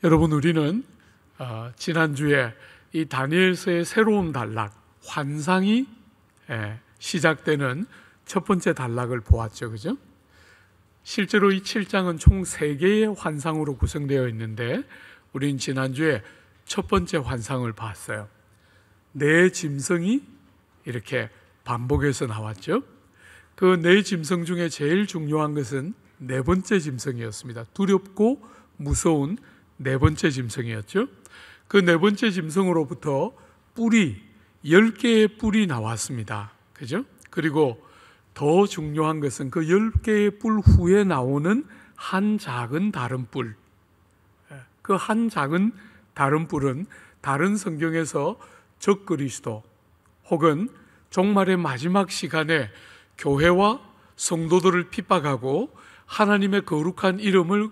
여러분, 우리는 지난주에 이 다니엘서의 새로운 단락, 환상이 시작되는 첫 번째 단락을 보았죠. 그죠? 실제로 이 7장은 총 3개의 환상으로 구성되어 있는데 우린 지난주에 첫 번째 환상을 봤어요. 네 짐승이 이렇게 반복해서 나왔죠. 그 네 짐승 중에 제일 중요한 것은 네 번째 짐승이었습니다. 두렵고 무서운 네 번째 짐승이었죠. 그 네 번째 짐승으로부터 뿔이 10개의 뿔이 나왔습니다. 그죠? 그리고 더 중요한 것은 그 10개의 뿔 후에 나오는 한 작은 다른 뿔. 그 한 작은 다른 뿔은 다른 성경에서 적그리스도 혹은 종말의 마지막 시간에 교회와 성도들을 핍박하고 하나님의 거룩한 이름을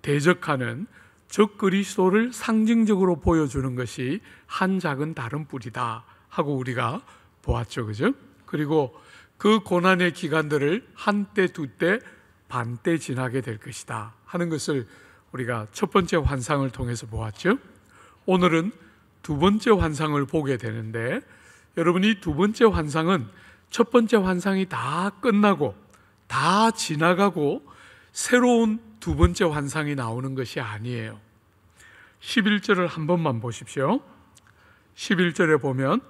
대적하는 적그리스도를 상징적으로 보여주는 것이 한 작은 다른 뿔이다 하고 우리가 보았죠. 그죠? 그리고 그 고난의 기간들을 한때, 두때, 반때 지나게 될 것이다 하는 것을 우리가 첫 번째 환상을 통해서 보았죠. 오늘은 두 번째 환상을 보게 되는데, 여러분, 이 두 번째 환상은 첫 번째 환상이 다 끝나고 다 지나가고 새로운 두 번째 환상이 나오는 것이 아니에요. 11절을 한 번만 보십시오. 11절에 보면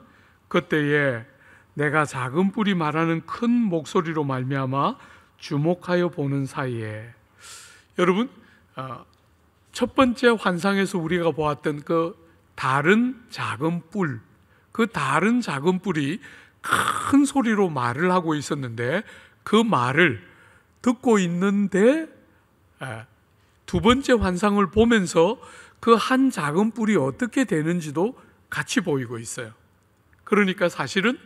그때에 내가 작은 뿔이 말하는 큰 목소리로 말미암아 주목하여 보는 사이에, 여러분, 첫 번째 환상에서 우리가 보았던 그 다른 작은 뿔, 그 다른 작은 뿔이 큰 소리로 말을 하고 있었는데 그 말을 듣고 있는데 두 번째 환상을 보면서 그 한 작은 뿔이 어떻게 되는지도 같이 보이고 있어요. 그러니까 사실은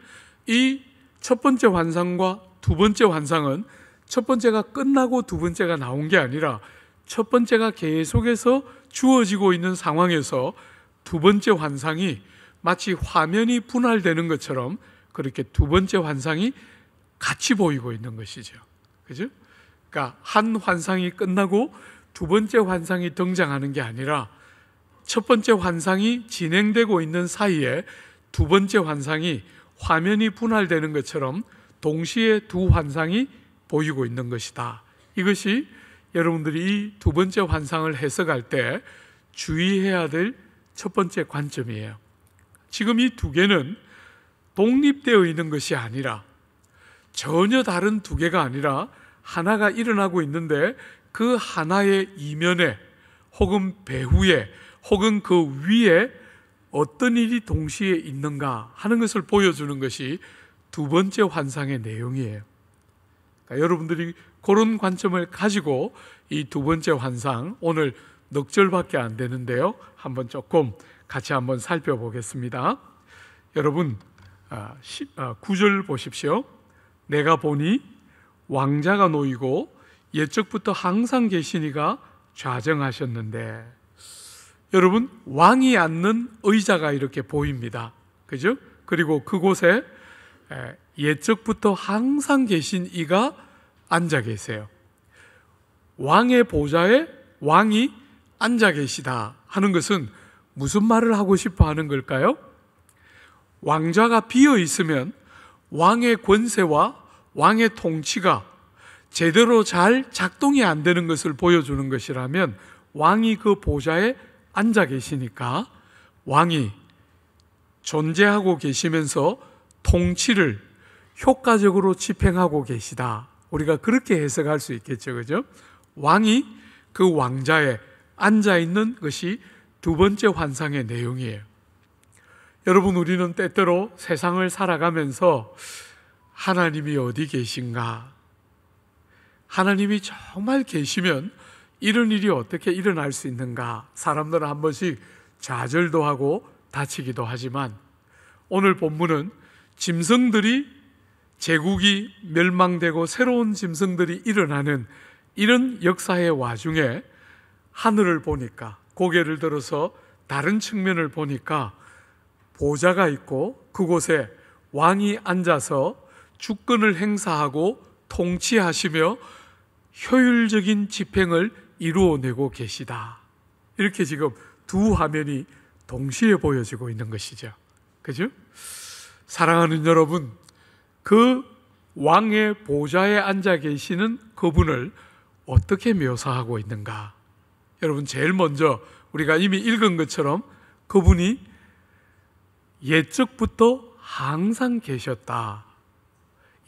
이 첫 번째 환상과 두 번째 환상은 첫 번째가 끝나고 두 번째가 나온 게 아니라 첫 번째가 계속해서 주어지고 있는 상황에서 두 번째 환상이 마치 화면이 분할되는 것처럼 그렇게 두 번째 환상이 같이 보이고 있는 것이죠. 그죠? 그러니까 한 환상이 끝나고 두 번째 환상이 등장하는 게 아니라 첫 번째 환상이 진행되고 있는 사이에 두 번째 환상이 화면이 분할되는 것처럼 동시에 두 환상이 보이고 있는 것이다. 이것이 여러분들이 이 두 번째 환상을 해석할 때 주의해야 될 첫 번째 관점이에요. 지금 이 두 개는 독립되어 있는 것이 아니라, 전혀 다른 두 개가 아니라 하나가 일어나고 있는데 그 하나의 이면에 혹은 배후에 혹은 그 위에 어떤 일이 동시에 있는가 하는 것을 보여주는 것이 두 번째 환상의 내용이에요. 그러니까 여러분들이 그런 관점을 가지고 이 두 번째 환상, 오늘 넉 절밖에 안 되는데요, 한번 조금 같이 한번 살펴보겠습니다. 여러분, 9절 보십시오. 내가 보니 왕자가 놓이고 옛적부터 항상 계시니가 좌정하셨는데, 여러분, 왕이 앉는 의자가 이렇게 보입니다. 그죠? 그리고 그곳에 옛적부터 항상 계신 이가 앉아 계세요. 왕의 보좌에 왕이 앉아 계시다 하는 것은 무슨 말을 하고 싶어 하는 걸까요? 왕좌가 비어 있으면 왕의 권세와 왕의 통치가 제대로 잘 작동이 안 되는 것을 보여주는 것이라면, 왕이 그 보좌에 앉아 계시니까 왕이 존재하고 계시면서 통치를 효과적으로 집행하고 계시다, 우리가 그렇게 해석할 수 있겠죠. 그죠? 왕이 그 왕좌에 앉아 있는 것이 두 번째 환상의 내용이에요. 여러분, 우리는 때때로 세상을 살아가면서 하나님이 어디 계신가, 하나님이 정말 계시면 이런 일이 어떻게 일어날 수 있는가, 사람들은 한 번씩 좌절도 하고 다치기도 하지만, 오늘 본문은 짐승들이, 제국이 멸망되고 새로운 짐승들이 일어나는 이런 역사의 와중에 하늘을 보니까, 고개를 들어서 다른 측면을 보니까 보좌가 있고 그곳에 왕이 앉아서 주권을 행사하고 통치하시며 효율적인 집행을 이루어내고 계시다. 이렇게 지금 두 화면이 동시에 보여지고 있는 것이죠. 그죠? 사랑하는 여러분, 그 왕의 보좌에 앉아 계시는 그분을 어떻게 묘사하고 있는가? 여러분, 제일 먼저 우리가 이미 읽은 것처럼 그분이 옛적부터 항상 계셨다.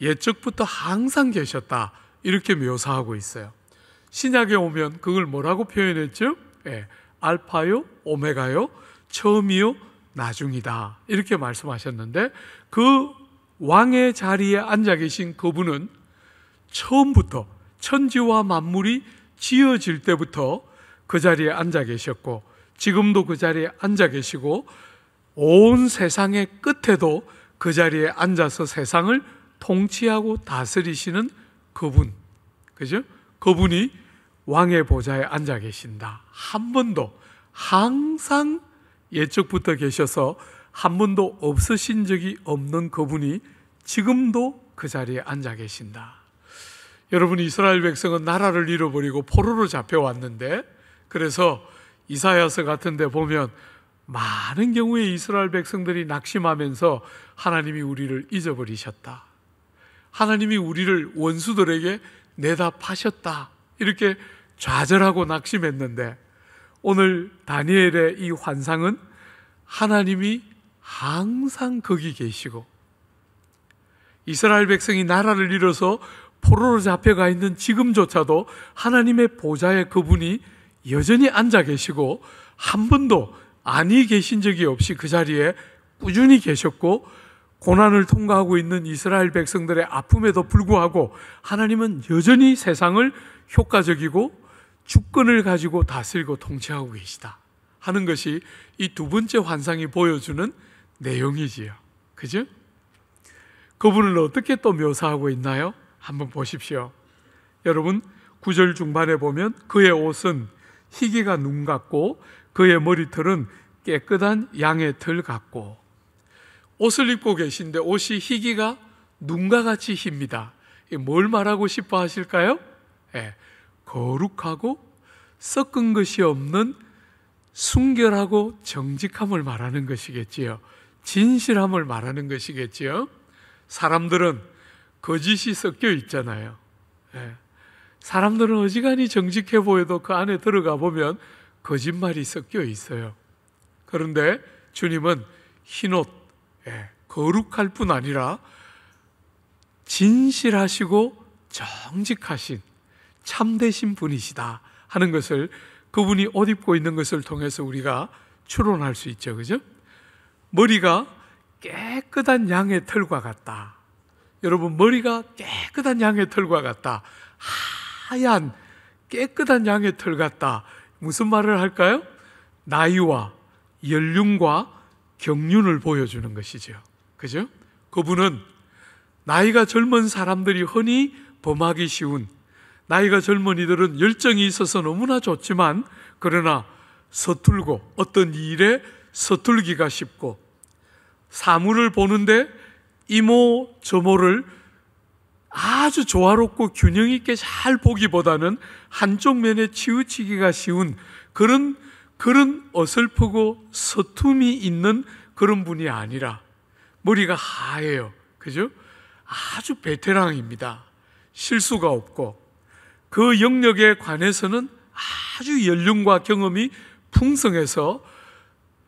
옛적부터 항상 계셨다. 이렇게 묘사하고 있어요. 신약에 오면 그걸 뭐라고 표현했죠? 알파요, 오메가요, 처음이요, 나중이다. 이렇게 말씀하셨는데, 그 왕의 자리에 앉아 계신 그분은 처음부터 천지와 만물이 지어질 때부터 그 자리에 앉아 계셨고, 지금도 그 자리에 앉아 계시고, 온 세상의 끝에도 그 자리에 앉아서 세상을 통치하고 다스리시는 그분, 그죠? 그분이 왕의 보좌에 앉아 계신다. 한 번도, 항상 옛적부터 계셔서 한 번도 없으신 적이 없는 그분이 지금도 그 자리에 앉아 계신다. 여러분, 이스라엘 백성은 나라를 잃어버리고 포로로 잡혀왔는데, 그래서 이사야서 같은 데 보면 많은 경우에 이스라엘 백성들이 낙심하면서 하나님이 우리를 잊어버리셨다, 하나님이 우리를 원수들에게 내다 파셨다, 이렇게 좌절하고 낙심했는데, 오늘 다니엘의 이 환상은 하나님이 항상 거기 계시고, 이스라엘 백성이 나라를 잃어서 포로로 잡혀가 있는 지금조차도 하나님의 보좌에 그분이 여전히 앉아 계시고, 한 번도 아니 계신 적이 없이 그 자리에 꾸준히 계셨고, 고난을 통과하고 있는 이스라엘 백성들의 아픔에도 불구하고 하나님은 여전히 세상을 효과적이고 주권을 가지고 다스리고 통치하고 계시다 하는 것이 이 두 번째 환상이 보여주는 내용이지요. 그죠? 그분을 어떻게 또 묘사하고 있나요? 한번 보십시오. 여러분, 9절 중반에 보면 그의 옷은 희기가 눈 같고 그의 머리털은 깨끗한 양의 털 같고, 옷을 입고 계신데 옷이 희기가 눈과 같이 힙니다. 뭘 말하고 싶어 하실까요? 거룩하고 섞은 것이 없는 순결하고 정직함을 말하는 것이겠지요. 진실함을 말하는 것이겠지요. 사람들은 거짓이 섞여 있잖아요. 사람들은 어지간히 정직해 보여도 그 안에 들어가 보면 거짓말이 섞여 있어요. 그런데 주님은 흰옷, 거룩할 뿐 아니라 진실하시고 정직하신 참되신 분이시다 하는 것을, 그분이 옷 입고 있는 것을 통해서 우리가 추론할 수 있죠. 그죠? 머리가 깨끗한 양의 털과 같다. 여러분, 머리가 깨끗한 양의 털과 같다, 하얀 깨끗한 양의 털 같다, 무슨 말을 할까요? 나이와 연륜과 경륜을 보여주는 것이죠. 그죠? 그분은 나이가 젊은 사람들이 흔히 범하기 쉬운, 나이가 젊은이들은 열정이 있어서 너무나 좋지만 그러나 서툴고 어떤 일에 서툴기가 쉽고, 사물을 보는데 이모저모를 아주 조화롭고 균형 있게 잘 보기보다는 한쪽 면에 치우치기가 쉬운 그런 어설프고 서툼이 있는 그런 분이 아니라, 머리가 하얘요. 그죠? 아주 베테랑입니다. 실수가 없고, 그 영역에 관해서는 아주 연륜과 경험이 풍성해서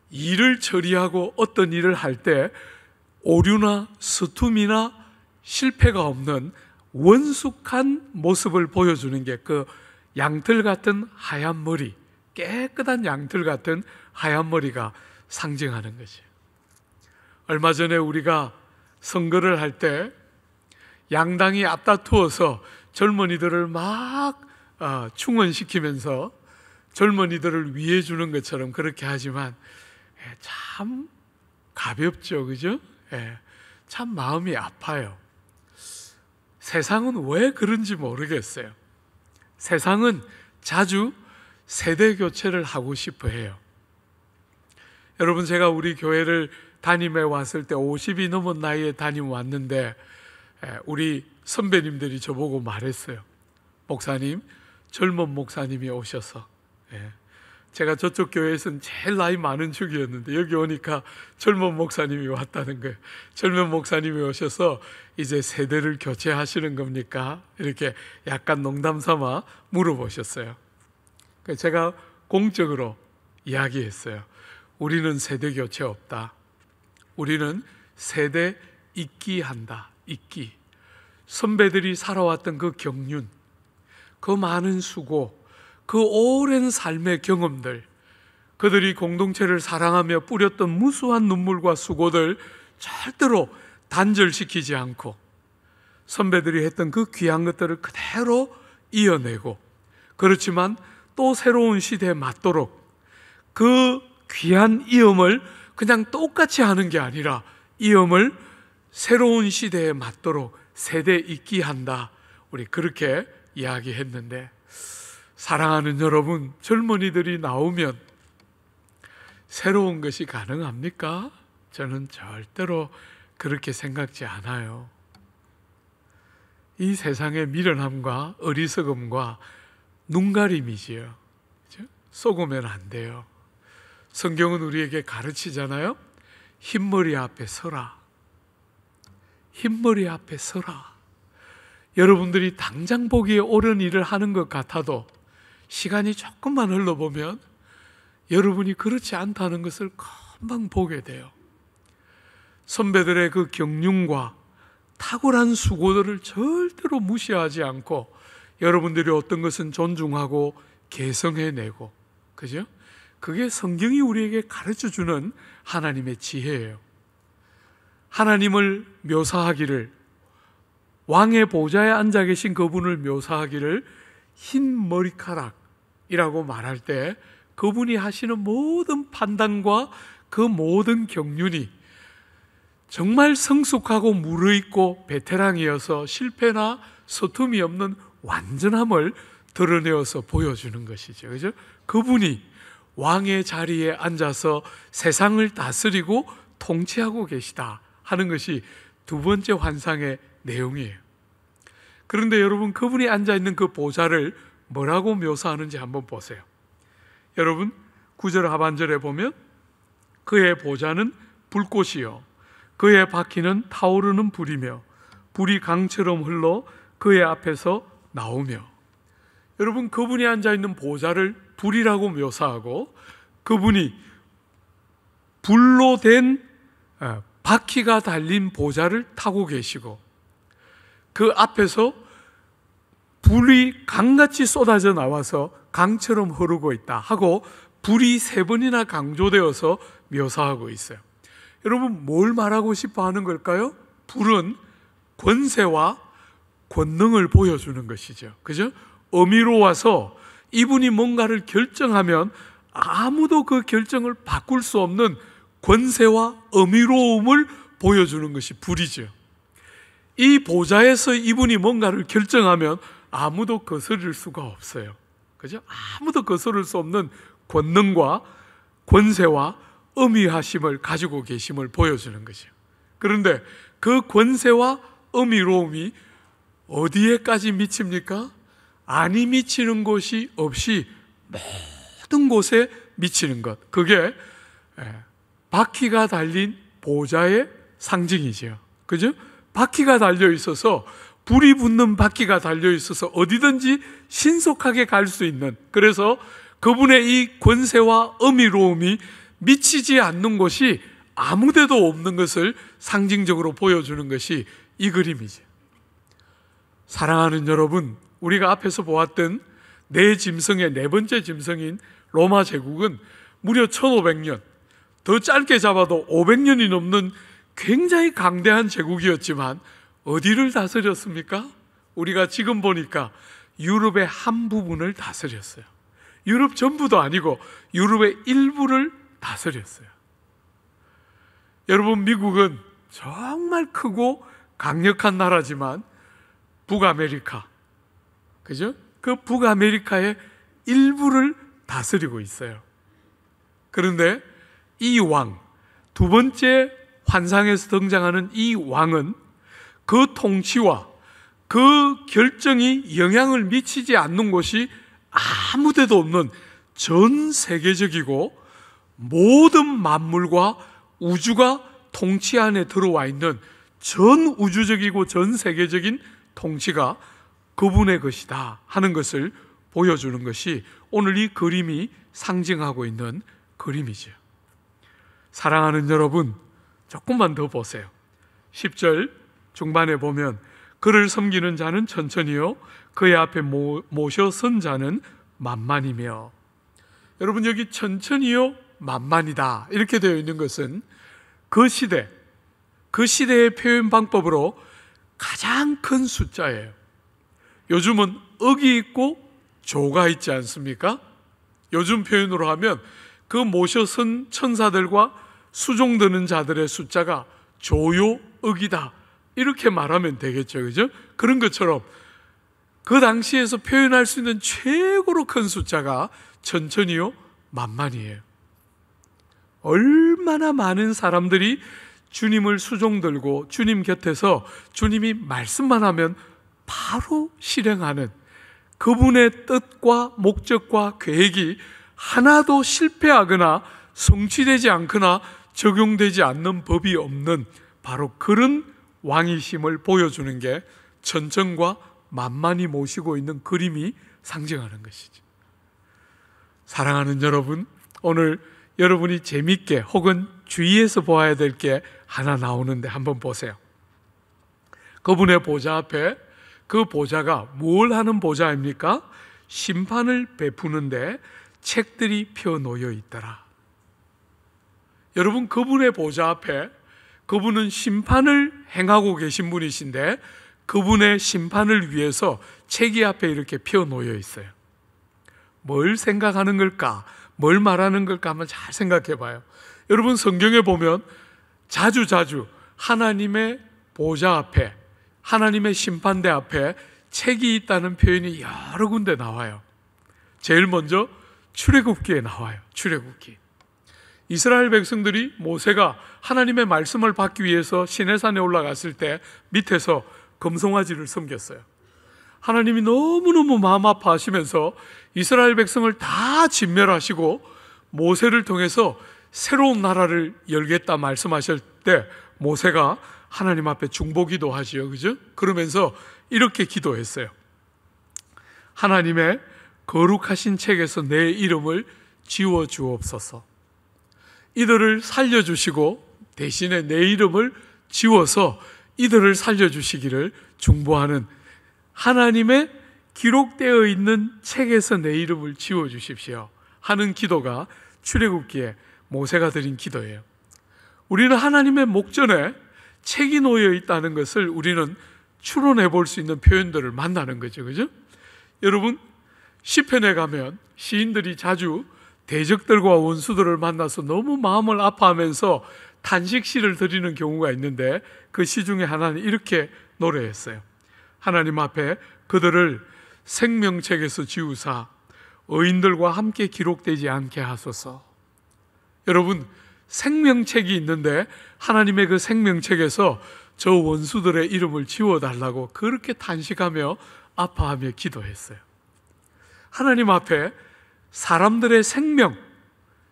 일을 처리하고 어떤 일을 할 때 오류나 서툼이나 실패가 없는 원숙한 모습을 보여주는 게 그 양털 같은 하얀 머리, 깨끗한 양털 같은 하얀 머리가 상징하는 거죠. 얼마 전에 우리가 선거를 할 때 양당이 앞다투어서 젊은이들을 막 충원시키면서 젊은이들을 위해 주는 것처럼 그렇게 하지만 참 가볍죠. 그죠? 참 마음이 아파요. 세상은 왜 그런지 모르겠어요. 세상은 자주 세대 교체를 하고 싶어 해요. 여러분, 제가 우리 교회를 담임해 왔을 때 50이 넘은 나이에 담임 왔는데 우리 선배님들이 저보고 말했어요. 목사님, 젊은 목사님이 오셔서 제가 저쪽 교회에서는 제일 나이 많은 축이었는데 여기 오니까 젊은 목사님이 왔다는 거예요. 젊은 목사님이 오셔서 이제 세대를 교체하시는 겁니까? 이렇게 약간 농담 삼아 물어보셨어요. 제가 공적으로 이야기했어요. 우리는 세대 교체 없다. 우리는 세대 잊기한다. 잊기. 선배들이 살아왔던 그 경륜, 그 많은 수고, 그 오랜 삶의 경험들, 그들이 공동체를 사랑하며 뿌렸던 무수한 눈물과 수고들 절대로 단절시키지 않고 선배들이 했던 그 귀한 것들을 그대로 이어내고, 그렇지만 또 새로운 시대에 맞도록 그 귀한 이음을 그냥 똑같이 하는 게 아니라 이음을 새로운 시대에 맞도록 세대 잊기한다. 우리 그렇게 이야기했는데, 사랑하는 여러분, 젊은이들이 나오면 새로운 것이 가능합니까? 저는 절대로 그렇게 생각지 않아요. 이 세상의 미련함과 어리석음과 눈가림이지요. 속으면 안 돼요. 성경은 우리에게 가르치잖아요. 흰머리 앞에 서라. 흰머리 앞에 서라. 여러분들이 당장 보기에 옳은 일을 하는 것 같아도 시간이 조금만 흘러보면 여러분이 그렇지 않다는 것을 금방 보게 돼요. 선배들의 그 경륜과 탁월한 수고들을 절대로 무시하지 않고 여러분들이 어떤 것은 존중하고 개성해내고, 그죠? 그게 성경이 우리에게 가르쳐주는 하나님의 지혜예요. 하나님을 묘사하기를, 왕의 보좌에 앉아 계신 그분을 묘사하기를 흰 머리카락이라고 말할 때 그분이 하시는 모든 판단과 그 모든 경륜이 정말 성숙하고 무르익고 베테랑이어서 실패나 서툼이 없는 완전함을 드러내어서 보여주는 것이죠. 그죠? 그분이 왕의 자리에 앉아서 세상을 다스리고 통치하고 계시다 하는 것이 두 번째 환상의 내용이에요. 그런데 여러분, 그분이 앉아있는 그 보좌를 뭐라고 묘사하는지 한번 보세요. 여러분, 9절 하반절에 보면 그의 보좌는 불꽃이요 그의 바퀴는 타오르는 불이며 불이 강처럼 흘러 그의 앞에서 나오며. 여러분, 그분이 앉아있는 보좌를 불이라고 묘사하고 그분이 불로 된 바퀴가 달린 보좌를 타고 계시고 그 앞에서 불이 강같이 쏟아져 나와서 강처럼 흐르고 있다 하고 불이 3번이나 강조되어서 묘사하고 있어요. 여러분, 뭘 말하고 싶어 하는 걸까요? 불은 권세와 권능을 보여주는 것이죠. 그죠? 어미로워서 이분이 뭔가를 결정하면 아무도 그 결정을 바꿀 수 없는 권세와 어미로움을 보여주는 것이 불이죠. 이 보좌에서 이분이 뭔가를 결정하면 아무도 거스를 수가 없어요. 그죠? 아무도 거스를 수 없는 권능과 권세와 어미하심을 가지고 계심을 보여주는 것이죠. 그런데 그 권세와 어미로움이 어디에까지 미칩니까? 안이 미치는 곳이 없이 모든 곳에 미치는 것. 그게 바퀴가 달린 보좌의 상징이죠. 그죠? 바퀴가 달려 있어서, 불이 붙는 바퀴가 달려 있어서 어디든지 신속하게 갈 수 있는, 그래서 그분의 이 권세와 어미로움이 미치지 않는 곳이 아무데도 없는 것을 상징적으로 보여주는 것이 이 그림이죠. 사랑하는 여러분, 우리가 앞에서 보았던 네 짐승의 네 번째 짐승인 로마 제국은 무려 1500년, 더 짧게 잡아도 500년이 넘는 굉장히 강대한 제국이었지만 어디를 다스렸습니까? 우리가 지금 보니까 유럽의 한 부분을 다스렸어요. 유럽 전부도 아니고 유럽의 일부를 다스렸어요. 여러분, 미국은 정말 크고 강력한 나라지만 북아메리카, 그죠? 그 북아메리카의 일부를 다스리고 있어요. 그런데 이 왕, 두 번째 환상에서 등장하는 이 왕은 그 통치와 그 결정이 영향을 미치지 않는 곳이 아무데도 없는 전 세계적이고 모든 만물과 우주가 통치 안에 들어와 있는 전 우주적이고 전 세계적인 통치가 그분의 것이다 하는 것을 보여주는 것이 오늘 이 그림이 상징하고 있는 그림이죠. 사랑하는 여러분, 조금만 더 보세요. 10절 중반에 보면 그를 섬기는 자는 천천히요 그의 앞에 모셔 선 자는 만만이며, 여러분 여기 천천히요 만만이다 이렇게 되어 있는 것은 그 시대의 표현 방법으로 가장 큰 숫자예요. 요즘은 억이 있고 조가 있지 않습니까? 요즘 표현으로 하면 그 모셔 선 천사들과 수종드는 자들의 숫자가 조요 억이다 이렇게 말하면 되겠죠, 그죠? 그런 것처럼 그 당시에서 표현할 수 있는 최고로 큰 숫자가 천천히요 만만이에요. 얼마나 많은 사람들이 주님을 수종들고 주님 곁에서 주님이 말씀만 하면 바로 실행하는 그분의 뜻과 목적과 계획이 하나도 실패하거나 성취되지 않거나 적용되지 않는 법이 없는 바로 그런 왕이심을 보여주는 게 천천과 만만히 모시고 있는 그림이 상징하는 것이죠. 사랑하는 여러분, 오늘 여러분이 재밌게 혹은 주의해서 보아야 될 게 하나 나오는데 한번 보세요. 그분의 보좌 앞에, 그 보좌가 뭘 하는 보좌입니까? 심판을 베푸는데 책들이 펴놓여 있더라. 여러분, 그분의 보좌 앞에, 그분은 심판을 행하고 계신 분이신데 그분의 심판을 위해서 책이 앞에 이렇게 펴놓여 있어요. 뭘 생각하는 걸까? 뭘 말하는 걸까? 한번 잘 생각해 봐요. 여러분, 성경에 보면 자주 하나님의 보좌 앞에, 하나님의 심판대 앞에 책이 있다는 표현이 여러 군데 나와요. 제일 먼저 출애굽기에 나와요. 출애굽기. 이스라엘 백성들이 모세가 하나님의 말씀을 받기 위해서 시내산에 올라갔을 때 밑에서 금송아지를 섬겼어요. 하나님이 너무너무 마음 아파하시면서 이스라엘 백성을 다 진멸하시고 모세를 통해서 새로운 나라를 열겠다 말씀하실 때 모세가 하나님 앞에 중보기도 하지요, 그죠? 그러면서 이렇게 기도했어요. 하나님의 거룩하신 책에서 내 이름을 지워 주옵소서. 이들을 살려주시고 대신에 내 이름을 지워서 이들을 살려주시기를 중보하는, 하나님의 기록되어 있는 책에서 내 이름을 지워주십시오 하는 기도가 출애굽기에 모세가 드린 기도예요. 우리는 하나님의 목전에 책이 놓여 있다는 것을 우리는 추론해 볼 수 있는 표현들을 만나는 거죠, 그죠? 여러분, 시편에 가면 시인들이 자주 대적들과 원수들을 만나서 너무 마음을 아파하면서 탄식시를 드리는 경우가 있는데 그 시 중에 하나는 이렇게 노래했어요. 하나님 앞에 그들을 생명책에서 지우사 의인들과 함께 기록되지 않게 하소서. 여러분, 생명책이 있는데 하나님의 그 생명책에서 저 원수들의 이름을 지워달라고 그렇게 탄식하며 아파하며 기도했어요. 하나님 앞에 사람들의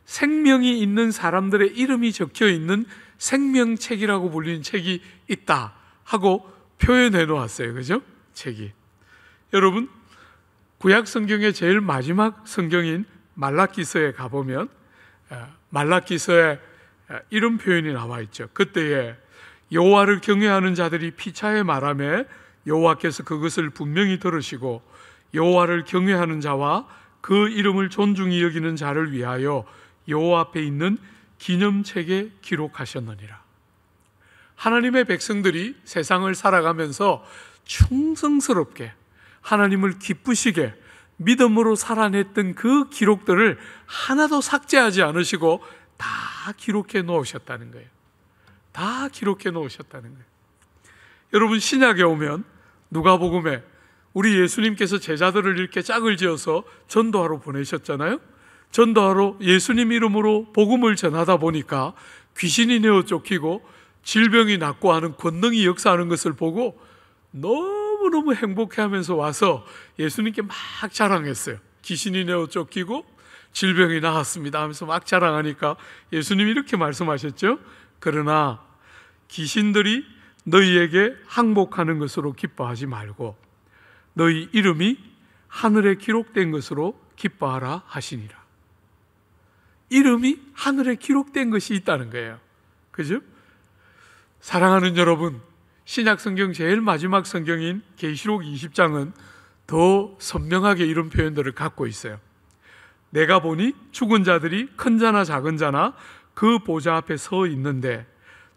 생명이 있는 사람들의 이름이 적혀 있는 생명책이라고 불리는 책이 있다 하고 표현해 놓았어요, 그죠? 책이. 여러분, 구약 성경의 제일 마지막 성경인 말라기서에 가보면 말라기서에 이런 표현이 나와 있죠. 그때에 여호와를 경외하는 자들이 피차에 말하며 여호와께서 그것을 분명히 들으시고 여호와를 경외하는 자와 그 이름을 존중히 여기는 자를 위하여 여호와 앞에 있는 기념책에 기록하셨느니라. 하나님의 백성들이 세상을 살아가면서 충성스럽게 하나님을 기쁘시게 믿음으로 살아냈던 그 기록들을 하나도 삭제하지 않으시고 다 기록해 놓으셨다는 거예요. 다 기록해 놓으셨다는 거예요. 여러분, 신약에 오면 누가복음에 우리 예수님께서 제자들을 이렇게 짝을 지어서 전도하러 보내셨잖아요. 전도하러 예수님 이름으로 복음을 전하다 보니까 귀신이 내어 쫓기고 질병이 낫고 하는 권능이 역사하는 것을 보고 너무너무 행복해하면서 와서 예수님께 막 자랑했어요. 귀신이 내어 쫓기고 질병이 나았습니다 하면서 막 자랑하니까 예수님이 이렇게 말씀하셨죠. 그러나 귀신들이 너희에게 항복하는 것으로 기뻐하지 말고 너희 이름이 하늘에 기록된 것으로 기뻐하라 하시니라. 이름이 하늘에 기록된 것이 있다는 거예요. 그죠? 사랑하는 여러분, 신약성경 제일 마지막 성경인 계시록 20장은 더 선명하게 이런 표현들을 갖고 있어요. 내가 보니 죽은 자들이 큰 자나 작은 자나 그 보좌 앞에 서 있는데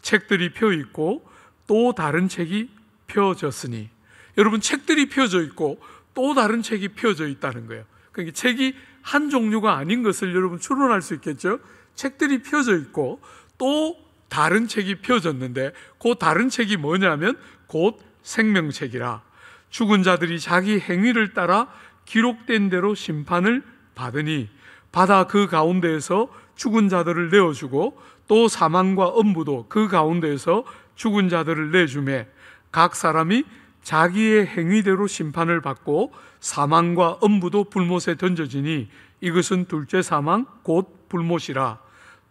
책들이 펴 있고 또 다른 책이 펴졌으니, 여러분, 책들이 펴져 있고 또 다른 책이 펴져 있다는 거예요. 그러니까 책이 한 종류가 아닌 것을 여러분 추론할 수 있겠죠. 책들이 펴져 있고 또 다른 책이 펴졌는데 그 다른 책이 뭐냐면 곧 생명책이라. 죽은 자들이 자기 행위를 따라 기록된 대로 심판을 받으니 받아 그 가운데에서 죽은 자들을 내어주고 또 사망과 엄부도 그 가운데에서 죽은 자들을 내주매 각 사람이 자기의 행위대로 심판을 받고 사망과 엄부도 불못에 던져지니 이것은 둘째 사망 곧 불못이라.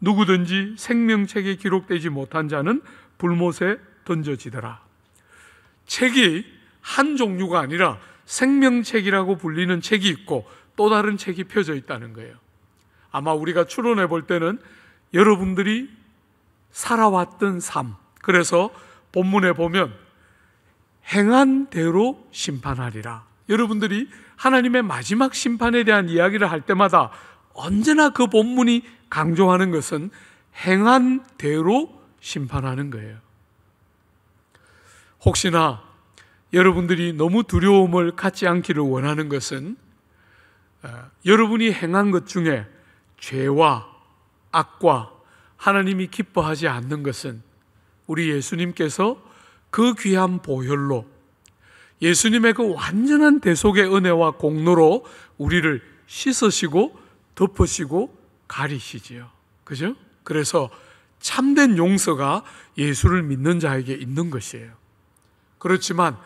누구든지 생명책에 기록되지 못한 자는 불못에 던져지더라. 책이 한 종류가 아니라 생명책이라고 불리는 책이 있고 또 다른 책이 펴져 있다는 거예요. 아마 우리가 추론해 볼 때는 여러분들이 살아왔던 삶, 그래서 본문에 보면 행한 대로 심판하리라. 여러분들이 하나님의 마지막 심판에 대한 이야기를 할 때마다 언제나 그 본문이 강조하는 것은 행한 대로 심판하는 거예요. 혹시나 여러분들이 너무 두려움을 갖지 않기를 원하는 것은 여러분이 행한 것 중에 죄와 악과 하나님이 기뻐하지 않는 것은 우리 예수님께서 그 귀한 보혈로, 예수님의 그 완전한 대속의 은혜와 공로로 우리를 씻으시고 덮으시고 가리시지요. 그죠? 그래서 참된 용서가 예수를 믿는 자에게 있는 것이에요. 그렇지만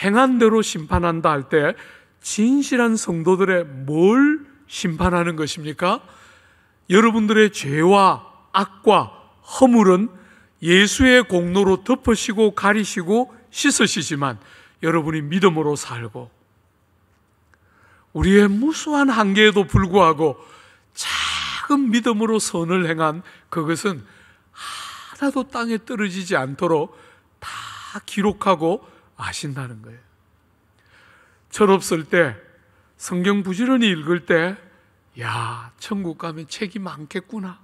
행한 대로 심판한다 할 때 진실한 성도들의 뭘 심판하는 것입니까? 여러분들의 죄와 악과 허물은 예수의 공로로 덮으시고 가리시고 씻으시지만 여러분이 믿음으로 살고 우리의 무수한 한계에도 불구하고 작은 믿음으로 선을 행한 그것은 하나도 땅에 떨어지지 않도록 다 기록하고 아신다는 거예요. 철없을 때 성경 부지런히 읽을 때 야, 천국 가면 책이 많겠구나,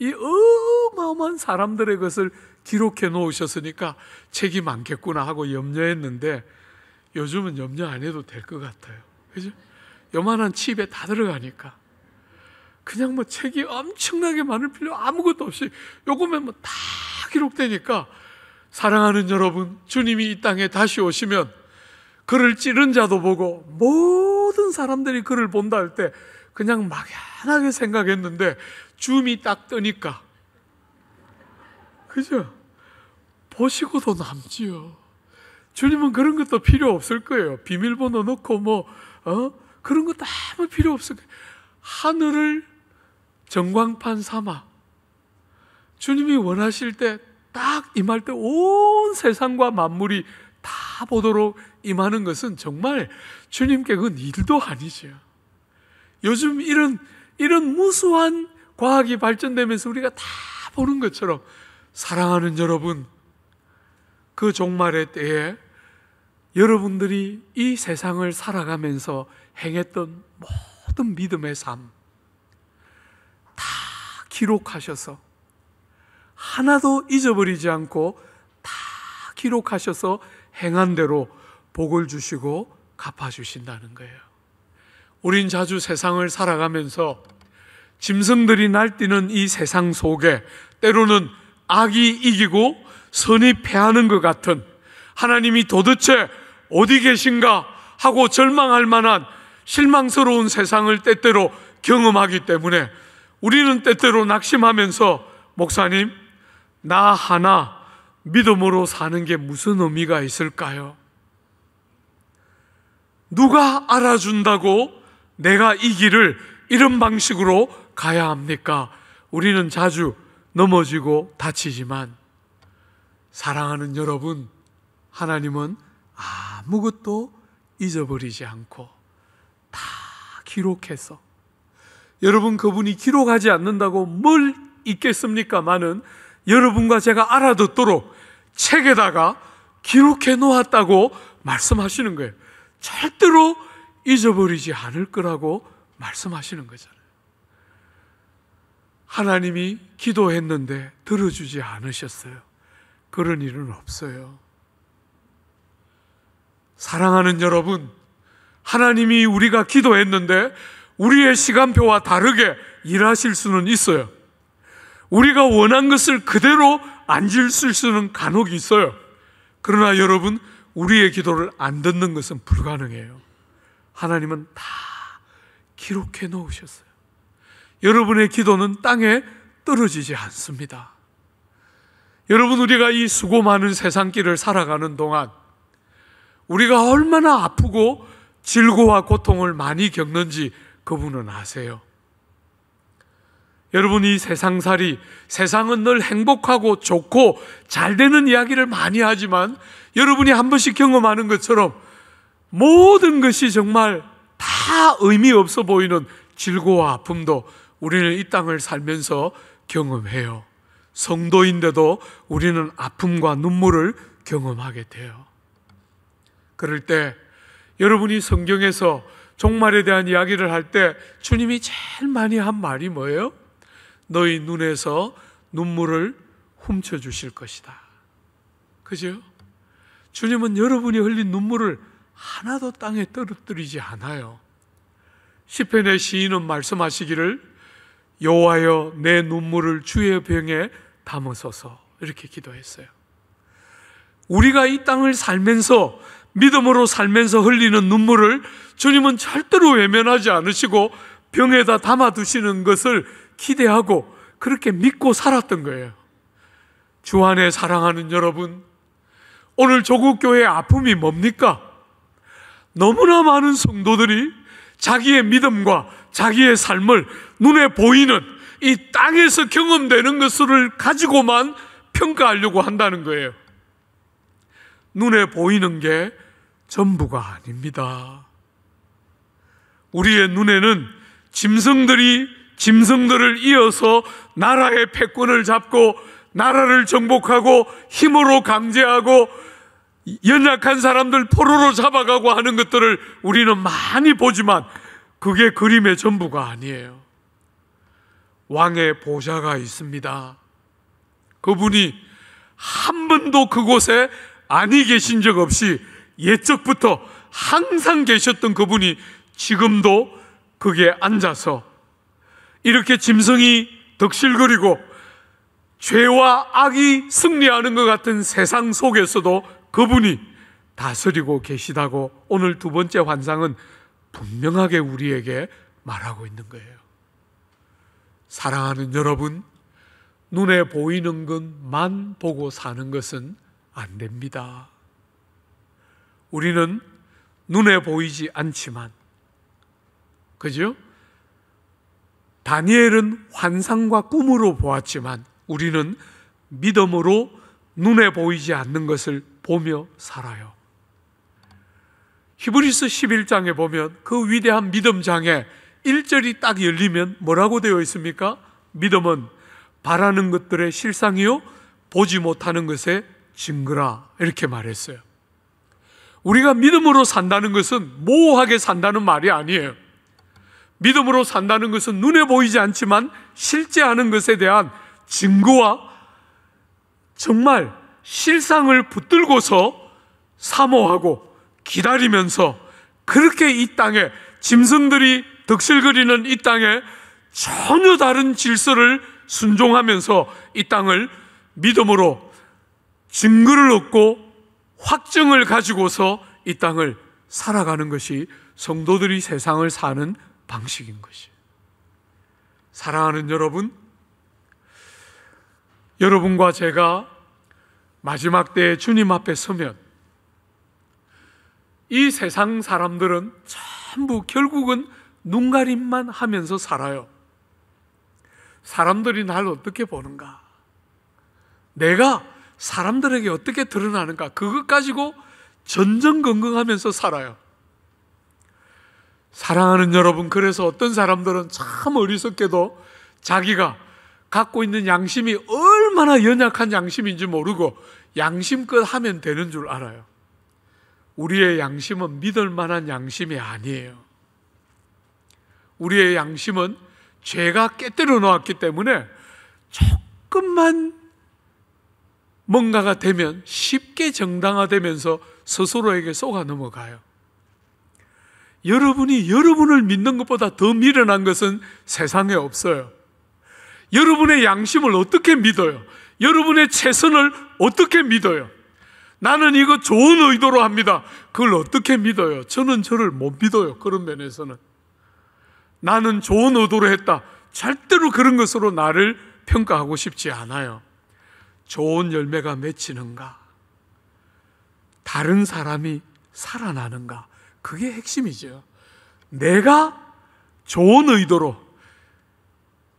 이 어마어마한 사람들의 것을 기록해 놓으셨으니까 책이 많겠구나 하고 염려했는데 요즘은 염려 안 해도 될 것 같아요. 그죠? 요만한 칩에 다 들어가니까 그냥 뭐 책이 엄청나게 많을 필요 아무것도 없이 요거면 뭐 다 기록되니까, 사랑하는 여러분, 주님이 이 땅에 다시 오시면 그를 찌른 자도 보고 모든 사람들이 그를 본다 할 때 그냥 막연하게 생각했는데 줌이 딱 뜨니까, 그죠? 보시고도 남지요. 주님은 그런 것도 필요 없을 거예요. 비밀번호 넣고 그런 것도 아무 필요 없을 거예요. 하늘을 전광판 삼아 주님이 원하실 때 딱 임할 때 온 세상과 만물이 다 보도록 임하는 것은 정말 주님께 그건 일도 아니죠. 요즘 이런 무수한 과학이 발전되면서 우리가 다 보는 것처럼, 사랑하는 여러분, 그 종말의 때에 여러분들이 이 세상을 살아가면서 행했던 모든 믿음의 삶 다 기록하셔서 하나도 잊어버리지 않고 다 기록하셔서 행한 대로 복을 주시고 갚아주신다는 거예요. 우린 자주 세상을 살아가면서 짐승들이 날뛰는 이 세상 속에 때로는 악이 이기고 선이 패하는 것 같은, 하나님이 도대체 어디 계신가 하고 절망할 만한 실망스러운 세상을 때때로 경험하기 때문에 우리는 때때로 낙심하면서, 목사님, 나 하나 믿음으로 사는 게 무슨 의미가 있을까요? 누가 알아준다고 내가 이 길을 이런 방식으로 가야 합니까? 우리는 자주 넘어지고 다치지만 사랑하는 여러분, 하나님은 아무것도 잊어버리지 않고 다 기록해서, 여러분 그분이 기록하지 않는다고 뭘 잊겠습니까마는 여러분과 제가 알아듣도록 책에다가 기록해 놓았다고 말씀하시는 거예요. 절대로 잊어버리지 않을 거라고 말씀하시는 거잖아요. 하나님이 기도했는데 들어주지 않으셨어요. 그런 일은 없어요. 사랑하는 여러분, 하나님이 우리가 기도했는데 우리의 시간표와 다르게 일하실 수는 있어요. 우리가 원한 것을 그대로 안 지을 수는 간혹 있어요. 그러나 여러분, 우리의 기도를 안 듣는 것은 불가능해요. 하나님은 다 기록해 놓으셨어요. 여러분의 기도는 땅에 떨어지지 않습니다. 여러분, 우리가 이 수고 많은 세상길을 살아가는 동안 우리가 얼마나 아프고 질고와 고통을 많이 겪는지 그분은 아세요. 여러분, 이 세상살이, 세상은 늘 행복하고 좋고 잘 되는 이야기를 많이 하지만 여러분이 한 번씩 경험하는 것처럼 모든 것이 정말 다 의미 없어 보이는 질고와 아픔도 우리는 이 땅을 살면서 경험해요. 성도인데도 우리는 아픔과 눈물을 경험하게 돼요. 그럴 때 여러분이 성경에서 종말에 대한 이야기를 할 때 주님이 제일 많이 한 말이 뭐예요? 너희 눈에서 눈물을 훔쳐주실 것이다. 그죠? 주님은 여러분이 흘린 눈물을 하나도 땅에 떨어뜨리지 않아요. 시편의 시인은 말씀하시기를 여호와여 내 눈물을 주의 병에 담으소서, 이렇게 기도했어요. 우리가 이 땅을 살면서, 믿음으로 살면서 흘리는 눈물을 주님은 절대로 외면하지 않으시고 병에다 담아두시는 것을 기대하고 그렇게 믿고 살았던 거예요. 주 안에 사랑하는 여러분, 오늘 조국교회의 아픔이 뭡니까? 너무나 많은 성도들이 자기의 믿음과 자기의 삶을 눈에 보이는 이 땅에서 경험되는 것을 가지고만 평가하려고 한다는 거예요. 눈에 보이는 게 전부가 아닙니다. 우리의 눈에는 짐승들을 이어서 나라의 패권을 잡고 나라를 정복하고 힘으로 강제하고 연약한 사람들 포로로 잡아가고 하는 것들을 우리는 많이 보지만 그게 그림의 전부가 아니에요. 왕의 보좌가 있습니다. 그분이 한 번도 그곳에 아니 계신 적 없이 옛적부터 항상 계셨던 그분이 지금도 거기에 앉아서 이렇게 짐승이 덕실거리고 죄와 악이 승리하는 것 같은 세상 속에서도 그분이 다스리고 계시다고 오늘 두 번째 환상은 분명하게 우리에게 말하고 있는 거예요. 사랑하는 여러분, 눈에 보이는 것만 보고 사는 것은 안 됩니다. 우리는 눈에 보이지 않지만, 그죠? 다니엘은 환상과 꿈으로 보았지만 우리는 믿음으로 눈에 보이지 않는 것을 보며 살아요. 히브리서 11장에 보면 그 위대한 믿음장에 1절이 딱 열리면 뭐라고 되어 있습니까? 믿음은 바라는 것들의 실상이요 보지 못하는 것의 증거라, 이렇게 말했어요. 우리가 믿음으로 산다는 것은 모호하게 산다는 말이 아니에요. 믿음으로 산다는 것은 눈에 보이지 않지만 실제 하는 것에 대한 증거와 정말 실상을 붙들고서 사모하고 기다리면서 그렇게 이 땅에 짐승들이 덕실거리는 이 땅에 전혀 다른 질서를 순종하면서 이 땅을 믿음으로 증거를 얻고 확증을 가지고서 이 땅을 살아가는 것이 성도들이 세상을 사는 방식인 것이에요. 사랑하는 여러분, 여러분과 제가 마지막 때에 주님 앞에 서면 이 세상 사람들은 전부 결국은 눈가림만 하면서 살아요. 사람들이 날 어떻게 보는가? 내가 사람들에게 어떻게 드러나는가? 그것 가지고 전전긍긍하면서 살아요. 사랑하는 여러분, 그래서 어떤 사람들은 참 어리석게도 자기가 갖고 있는 양심이 얼마나 연약한 양심인지 모르고 양심껏 하면 되는 줄 알아요. 우리의 양심은 믿을 만한 양심이 아니에요. 우리의 양심은 죄가 깨뜨려 놓았기 때문에 조금만 뭔가가 되면 쉽게 정당화되면서 스스로에게 속아 넘어가요. 여러분이 여러분을 믿는 것보다 더 미련한 것은 세상에 없어요. 여러분의 양심을 어떻게 믿어요? 여러분의 최선을 어떻게 믿어요? 나는 이거 좋은 의도로 합니다. 그걸 어떻게 믿어요? 저는 저를 못 믿어요. 그런 면에서는 나는 좋은 의도로 했다, 절대로 그런 것으로 나를 평가하고 싶지 않아요. 좋은 열매가 맺히는가? 다른 사람이 살아나는가? 그게 핵심이죠. 내가 좋은 의도로,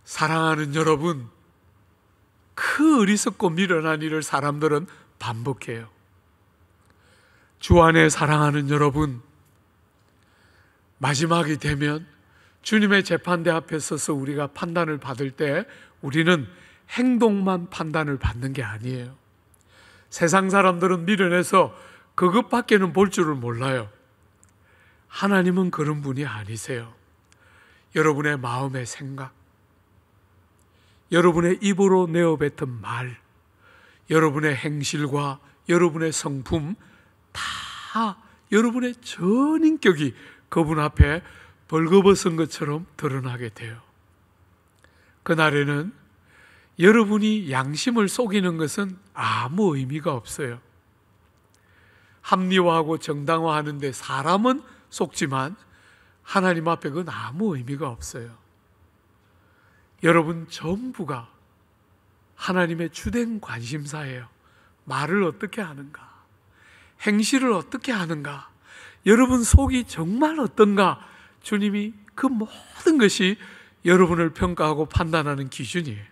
사랑하는 여러분, 그 어리석고 미련한 일을 사람들은 반복해요. 주 안에 사랑하는 여러분, 마지막이 되면 주님의 재판대 앞에 서서 우리가 판단을 받을 때 우리는 행동만 판단을 받는 게 아니에요. 세상 사람들은 미련해서 그것밖에는 볼 줄을 몰라요. 하나님은 그런 분이 아니세요. 여러분의 마음의 생각, 여러분의 입으로 내어뱉은 말, 여러분의 행실과 여러분의 성품, 다 여러분의 전 인격이 그분 앞에 벌거벗은 것처럼 드러나게 돼요. 그날에는 여러분이 양심을 속이는 것은 아무 의미가 없어요. 합리화하고 정당화하는 데 사람은 속지만 하나님 앞에 그건 아무 의미가 없어요. 여러분 전부가 하나님의 주된 관심사예요. 말을 어떻게 하는가? 행실을 어떻게 하는가? 여러분 속이 정말 어떤가? 주님이 그 모든 것이 여러분을 평가하고 판단하는 기준이에요.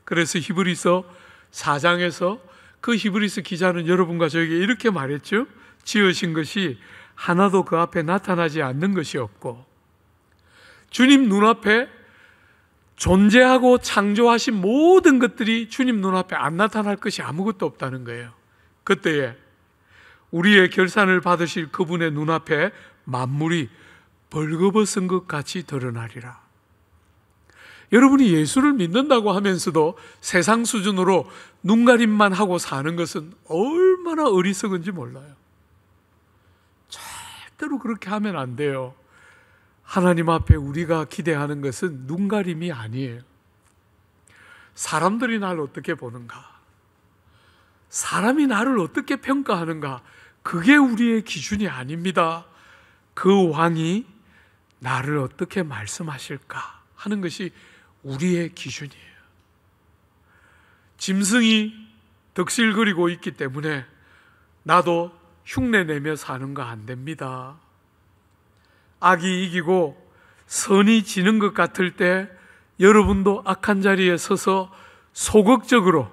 그래서 히브리서 4장에서 그 히브리서 기자는 여러분과 저에게 이렇게 말했죠. 지으신 것이 하나도 그 앞에 나타나지 않는 것이 없고, 주님 눈앞에 존재하고 창조하신 모든 것들이 주님 눈앞에 안 나타날 것이 아무것도 없다는 거예요. 그때에 우리의 결산을 받으실 그분의 눈앞에 만물이 벌거벗은 것 같이 드러나리라. 여러분이 예수를 믿는다고 하면서도 세상 수준으로 눈가림만 하고 사는 것은 얼마나 어리석은지 몰라요. 절대로 그렇게 하면 안 돼요. 하나님 앞에 우리가 기대하는 것은 눈가림이 아니에요. 사람들이 나를 어떻게 보는가? 사람이 나를 어떻게 평가하는가? 그게 우리의 기준이 아닙니다. 그 왕이 나를 어떻게 말씀하실까 하는 것이 우리의 기준이에요. 짐승이 덕실거리고 있기 때문에 나도 흉내내며 사는 거 안 됩니다. 악이 이기고 선이 지는 것 같을 때 여러분도 악한 자리에 서서 소극적으로,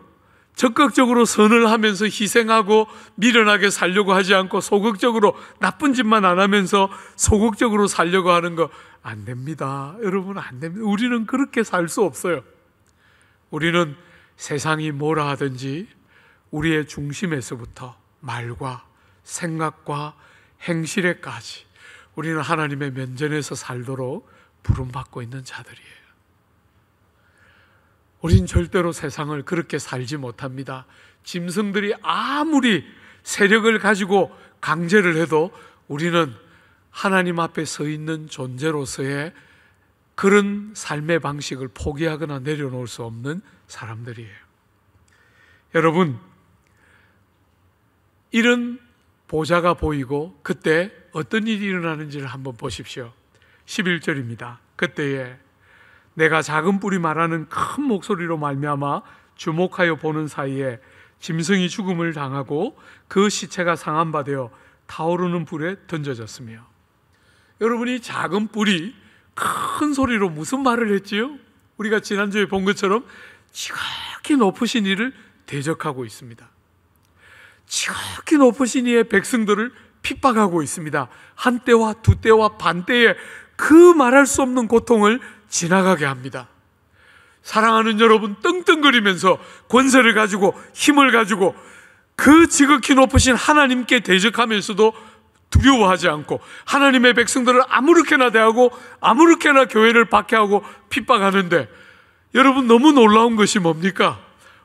적극적으로 선을 하면서 희생하고 미련하게 살려고 하지 않고 소극적으로 나쁜 짓만 안 하면서 소극적으로 살려고 하는 거 안 됩니다. 여러분, 안 됩니다. 우리는 그렇게 살 수 없어요. 우리는 세상이 뭐라 하든지 우리의 중심에서부터 말과 생각과 행실에까지 우리는 하나님의 면전에서 살도록 부름받고 있는 자들이에요. 우린 절대로 세상을 그렇게 살지 못합니다. 짐승들이 아무리 세력을 가지고 강제를 해도 우리는 하나님 앞에 서 있는 존재로서의 그런 삶의 방식을 포기하거나 내려놓을 수 없는 사람들이에요. 여러분, 이런 보좌가 보이고 그때 어떤 일이 일어나는지를 한번 보십시오. 11절입니다. 그때에 내가 작은 뿔이 말하는 큰 목소리로 말미암아 주목하여 보는 사이에 짐승이 죽음을 당하고 그 시체가 상한 바 되어 타오르는 불에 던져졌으며. 여러분이 작은 뿔이 큰 소리로 무슨 말을 했지요? 우리가 지난주에 본 것처럼 지극히 높으신 이를 대적하고 있습니다. 지극히 높으신 이의 백성들을 핍박하고 있습니다. 한때와 두때와 반때에 그 말할 수 없는 고통을 지나가게 합니다. 사랑하는 여러분, 떵떵거리면서 권세를 가지고 힘을 가지고 그 지극히 높으신 하나님께 대적하면서도 두려워하지 않고 하나님의 백성들을 아무렇게나 대하고 아무렇게나 교회를 박해하고 핍박하는데, 여러분 너무 놀라운 것이 뭡니까?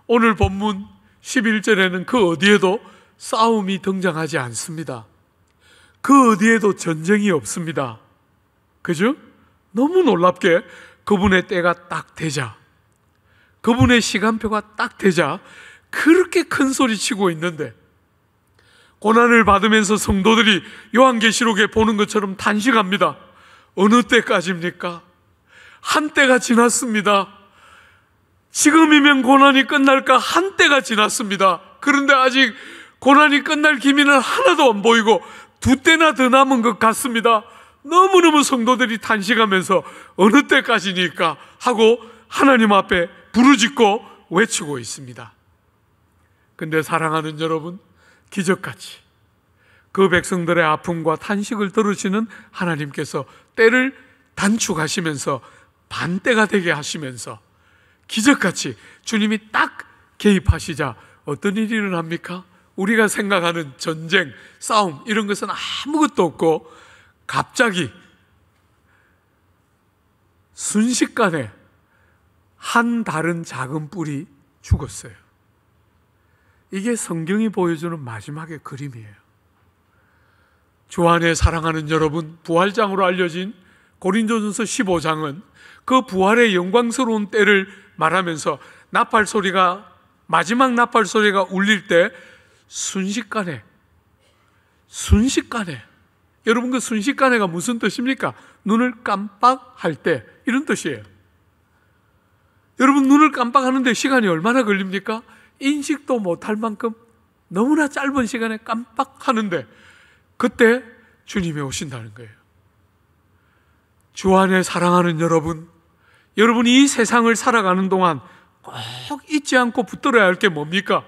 오늘 본문 11절에는 그 어디에도 싸움이 등장하지 않습니다. 그 어디에도 전쟁이 없습니다. 그죠? 너무 놀랍게 그분의 때가 딱 되자, 그분의 시간표가 딱 되자 그렇게 큰 소리 치고 있는데, 고난을 받으면서 성도들이 요한계시록에 보는 것처럼 단식합니다. 어느 때까지입니까? 한때가 지났습니다. 지금이면 고난이 끝날까? 한때가 지났습니다. 그런데 아직 고난이 끝날 기미는 하나도 안 보이고 두 때나 더 남은 것 같습니다. 너무너무 성도들이 단식하면서 어느 때까지니까 하고 하나님 앞에 부르짖고 외치고 있습니다. 근데 사랑하는 여러분, 기적같이 그 백성들의 아픔과 탄식을 들으시는 하나님께서 때를 단축하시면서 반때가 되게 하시면서 기적같이 주님이 딱 개입하시자 어떤 일이 일어납니까? 우리가 생각하는 전쟁, 싸움 이런 것은 아무것도 없고 갑자기 순식간에 한 다른 작은 뿔이 죽었어요. 이게 성경이 보여주는 마지막의 그림이에요. 주 안에 사랑하는 여러분, 부활장으로 알려진 고린도전서 15장은 그 부활의 영광스러운 때를 말하면서 나팔 소리가, 마지막 나팔 소리가 울릴 때 순식간에, 여러분 그 순식간에가 무슨 뜻입니까? 눈을 깜빡할 때, 이런 뜻이에요. 여러분 눈을 깜빡하는데 시간이 얼마나 걸립니까? 인식도 못할 만큼 너무나 짧은 시간에 깜빡하는데 그때 주님이 오신다는 거예요. 주 안에 사랑하는 여러분, 여러분이 이 세상을 살아가는 동안 꼭 잊지 않고 붙들어야 할 게 뭡니까?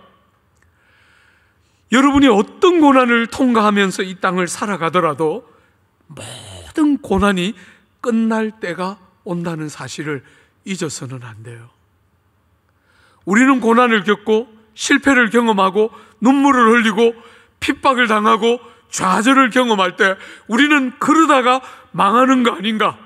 여러분이 어떤 고난을 통과하면서 이 땅을 살아가더라도 모든 고난이 끝날 때가 온다는 사실을 잊어서는 안 돼요. 우리는 고난을 겪고 실패를 경험하고 눈물을 흘리고 핍박을 당하고 좌절을 경험할 때 우리는 그러다가 망하는 거 아닌가,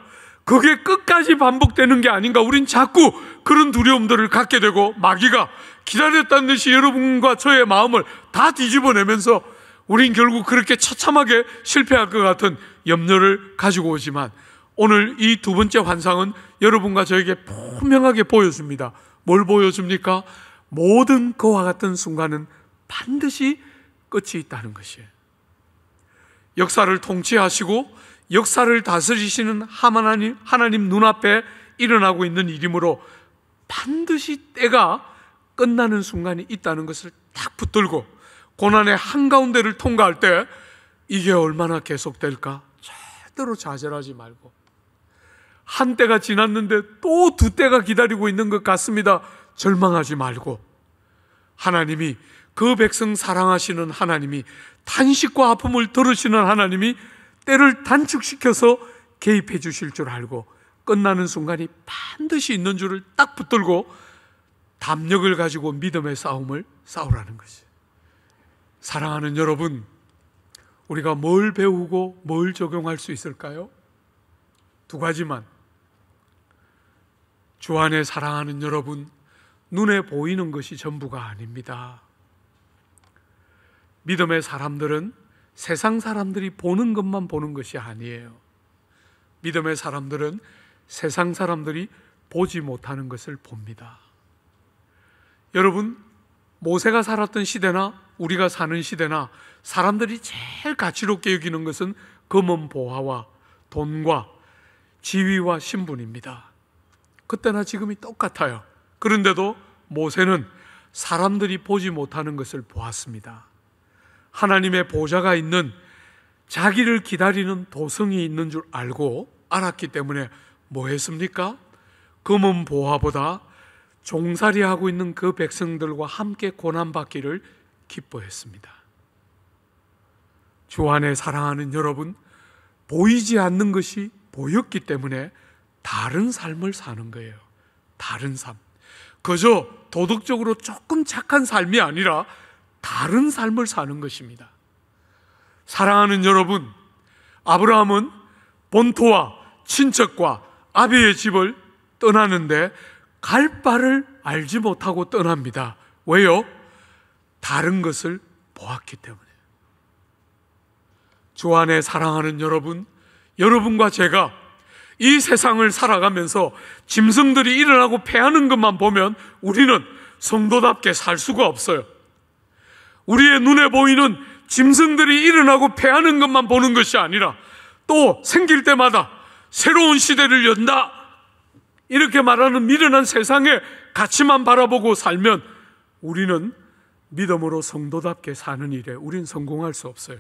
그게 끝까지 반복되는 게 아닌가, 우린 자꾸 그런 두려움들을 갖게 되고 마귀가 기다렸다는 듯이 여러분과 저의 마음을 다 뒤집어내면서 우린 결국 그렇게 처참하게 실패할 것 같은 염려를 가지고 오지만, 오늘 이 두 번째 환상은 여러분과 저에게 분명하게 보여줍니다. 뭘 보여줍니까? 모든 그와 같은 순간은 반드시 끝이 있다는 것이에요. 역사를 통치하시고 역사를 다스리시는 하나님 눈앞에 일어나고 있는 일이므로 반드시 때가 끝나는 순간이 있다는 것을 딱 붙들고 고난의 한가운데를 통과할 때 이게 얼마나 계속될까? 절대로 좌절하지 말고, 한 때가 지났는데 또 두 때가 기다리고 있는 것 같습니다. 절망하지 말고, 하나님이, 그 백성 사랑하시는 하나님이, 탄식과 아픔을 들으시는 하나님이 때를 단축시켜서 개입해 주실 줄 알고 끝나는 순간이 반드시 있는 줄을 딱 붙들고 담력을 가지고 믿음의 싸움을 싸우라는 것이. 사랑하는 여러분, 우리가 뭘 배우고 뭘 적용할 수 있을까요? 두 가지만. 주 안에 사랑하는 여러분, 눈에 보이는 것이 전부가 아닙니다. 믿음의 사람들은 세상 사람들이 보는 것만 보는 것이 아니에요. 믿음의 사람들은 세상 사람들이 보지 못하는 것을 봅니다. 여러분, 모세가 살았던 시대나 우리가 사는 시대나 사람들이 제일 가치롭게 여기는 것은 검은 보화와 돈과 지위와 신분입니다. 그때나 지금이 똑같아요. 그런데도 모세는 사람들이 보지 못하는 것을 보았습니다. 하나님의 보좌가 있는, 자기를 기다리는 도성이 있는 줄 알고 알았기 때문에 뭐 했습니까? 검은 보화보다 종살이하고 있는 그 백성들과 함께 고난받기를 기뻐했습니다. 주 안에 사랑하는 여러분, 보이지 않는 것이 보였기 때문에 다른 삶을 사는 거예요. 다른 삶. 그저 도덕적으로 조금 착한 삶이 아니라 다른 삶을 사는 것입니다. 사랑하는 여러분, 아브라함은 본토와 친척과 아비의 집을 떠나는데 갈 바를 알지 못하고 떠납니다. 왜요? 다른 것을 보았기 때문에. 주 안에 사랑하는 여러분, 여러분과 제가 이 세상을 살아가면서 짐승들이 일어나고 패하는 것만 보면 우리는 성도답게 살 수가 없어요. 우리의 눈에 보이는 짐승들이 일어나고 패하는 것만 보는 것이 아니라 또 생길 때마다 새로운 시대를 연다, 이렇게 말하는 미련한 세상의 가치만 바라보고 살면 우리는 믿음으로 성도답게 사는 일에 우린 성공할 수 없어요.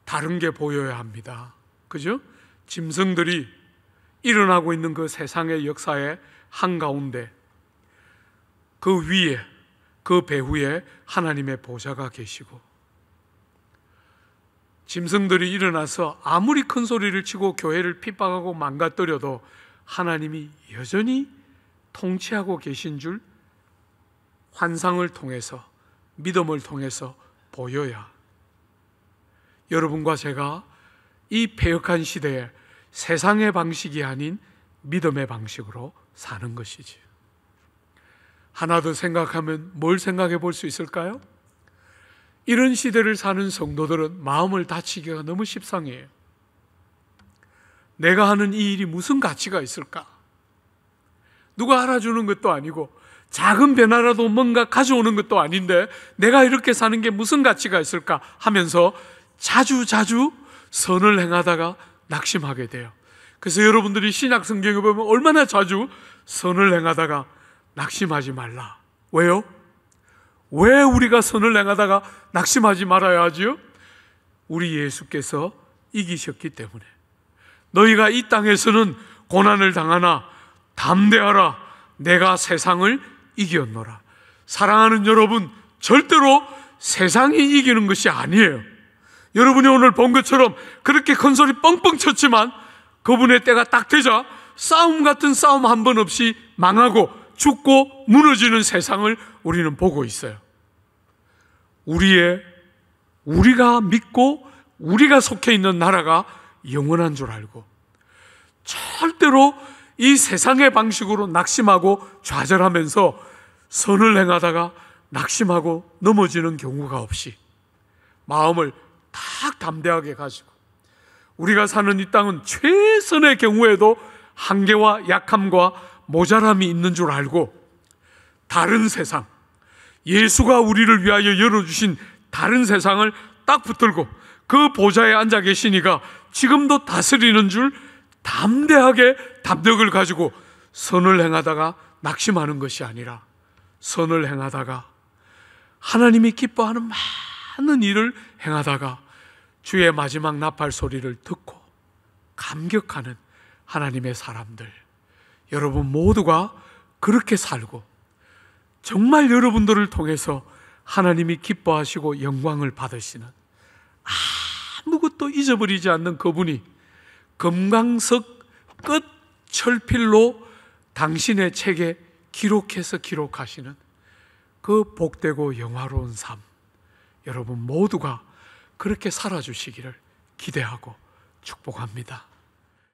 다른 게 보여야 합니다. 그죠? 짐승들이 일어나고 있는 그 세상의 역사의 한가운데 그 위에, 그 배후에 하나님의 보좌가 계시고, 짐승들이 일어나서 아무리 큰 소리를 치고 교회를 핍박하고 망가뜨려도 하나님이 여전히 통치하고 계신 줄 환상을 통해서, 믿음을 통해서 보여야 여러분과 제가 이 패역한 시대에 세상의 방식이 아닌 믿음의 방식으로 사는 것이지. 하나 더 생각하면 뭘 생각해 볼 수 있을까요? 이런 시대를 사는 성도들은 마음을 다치기가 너무 십상해요. 내가 하는 이 일이 무슨 가치가 있을까? 누가 알아주는 것도 아니고 작은 변화라도 뭔가 가져오는 것도 아닌데 내가 이렇게 사는 게 무슨 가치가 있을까 하면서 자주 선을 행하다가 낙심하게 돼요. 그래서 여러분들이 신약 성경에 보면 얼마나 자주 선을 행하다가 낙심하지 말라. 왜요? 왜 우리가 선을 행하다가 낙심하지 말아야 하지요? 우리 예수께서 이기셨기 때문에. 너희가 이 땅에서는 고난을 당하나 담대하라, 내가 세상을 이겼노라. 사랑하는 여러분, 절대로 세상이 이기는 것이 아니에요. 여러분이 오늘 본 것처럼 그렇게 큰 소리 뻥뻥 쳤지만 그분의 때가 딱 되자 싸움 같은 싸움 한 번 없이 망하고 죽고 무너지는 세상을 우리는 보고 있어요. 우리가 믿고 우리가 속해 있는 나라가 영원한 줄 알고 절대로 이 세상의 방식으로 낙심하고 좌절하면서 선을 행하다가 낙심하고 넘어지는 경우가 없이 마음을 딱 담대하게 가지고 우리가 사는 이 땅은 최선의 경우에도 한계와 약함과 모자람이 있는 줄 알고 다른 세상, 예수가 우리를 위하여 열어주신 다른 세상을 딱 붙들고 그 보좌에 앉아 계시니가 지금도 다스리는 줄 담대하게 담력을 가지고 선을 행하다가 낙심하는 것이 아니라 선을 행하다가 하나님이 기뻐하는 많은 일을 행하다가 주의 마지막 나팔 소리를 듣고 감격하는 하나님의 사람들, 여러분 모두가 그렇게 살고 정말 여러분들을 통해서 하나님이 기뻐하시고 영광을 받으시는, 아무것도 잊어버리지 않는 그분이 금강석 끝 철필로 당신의 책에 기록해서 기록하시는 그 복되고 영화로운 삶, 여러분 모두가 그렇게 살아주시기를 기대하고 축복합니다.